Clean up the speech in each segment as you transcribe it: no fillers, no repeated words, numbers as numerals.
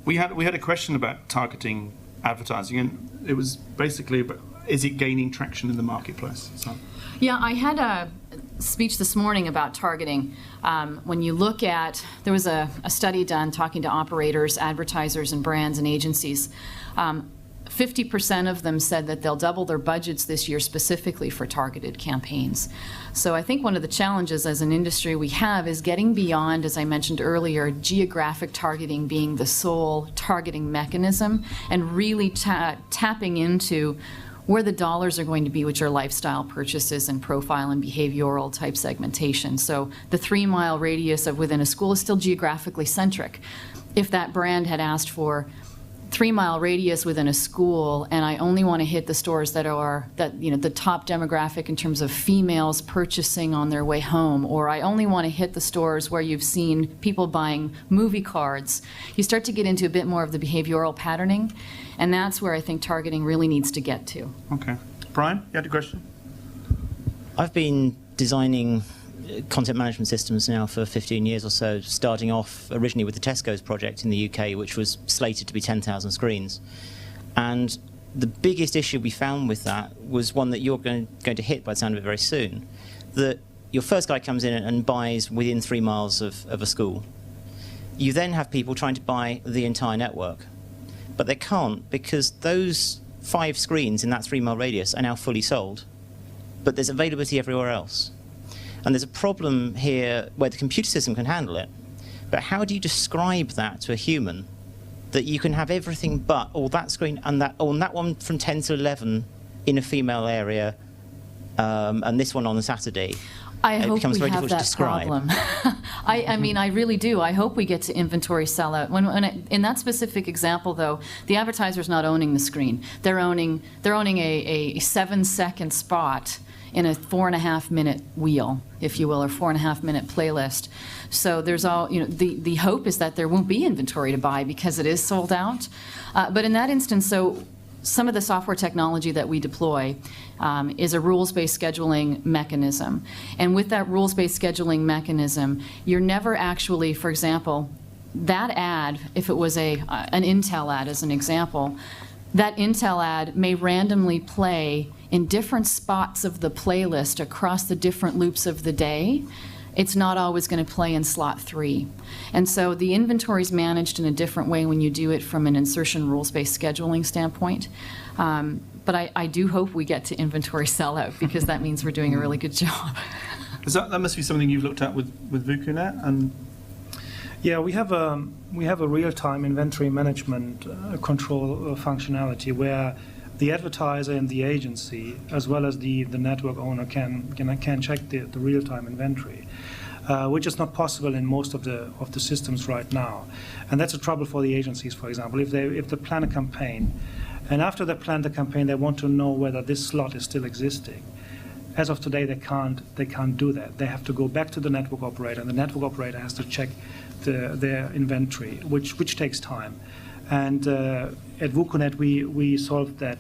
We had a question about targeting advertising, and it was basically about, is it gaining traction in the marketplace? So. Yeah, I had a speech this morning about targeting. When you look at, there was a study done talking to operators, advertisers, and brands and agencies. 50% of them said that they'll double their budgets this year specifically for targeted campaigns. So I think one of the challenges as an industry we have is getting beyond, as I mentioned earlier, geographic targeting being the sole targeting mechanism, and really tapping into where the dollars are going to be, which are lifestyle purchases and profile and behavioral type segmentation. So the 3-mile radius of within a school is still geographically centric. If that brand had asked for 3-mile radius within a school, and I only want to hit the stores that are the top demographic in terms of females purchasing on their way home, or I only want to hit the stores where you've seen people buying movie cards, you start to get into a bit more of the behavioral patterning, and that's where I think targeting really needs to get to. Okay. Brian, you had a question? I've been designing content management systems now for 15 years or so, starting off originally with the Tesco's project in the UK, which was slated to be 10,000 screens. And the biggest issue we found with that was one that you're going to hit by the sound of it very soon, that your first guy comes in and buys within 3 miles of a school. You then have people trying to buy the entire network, but they can't, because those 5 screens in that 3-mile radius are now fully sold, but there's availability everywhere else. And there's a problem here where the computer system can handle it, but how do you describe that to a human, that you can have everything but all that screen and that one from 10 to 11 in a female area, and this one on a Saturday? I hope we have that problem. I mean, I really do. I hope we get to inventory sellout. In that specific example, though, the advertiser's not owning the screen. They're owning a 7-second spot in a 4.5-minute wheel, if you will, or 4.5-minute playlist. So there's the hope is that there won't be inventory to buy because it is sold out. But in that instance, so some of the software technology that we deploy is a rules-based scheduling mechanism. And with that rules-based scheduling mechanism, you're never actually, for example, that ad, if it was an Intel ad as an example, that Intel ad may randomly play in different spots of the playlist across the different loops of the day. It's not always going to play in slot 3. And so the inventory is managed in a different way when you do it from an insertion rules-based scheduling standpoint. But I do hope we get to inventory sellout, because that means we're doing a really good job. That must be something you've looked at with VukuNet? And yeah, we have a real-time inventory management control functionality where the advertiser and the agency, as well as the network owner, can check the real-time inventory, which is not possible in most of the systems right now. And that's a trouble for the agencies, for example. If they plan a campaign, and after they plan the campaign, they want to know whether this slot is still existing. As of today, they can't do that. They have to go back to the network operator, and the network operator has to check their inventory, which takes time. And at VukuNet, we solved that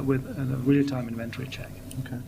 with a real-time inventory check. Okay.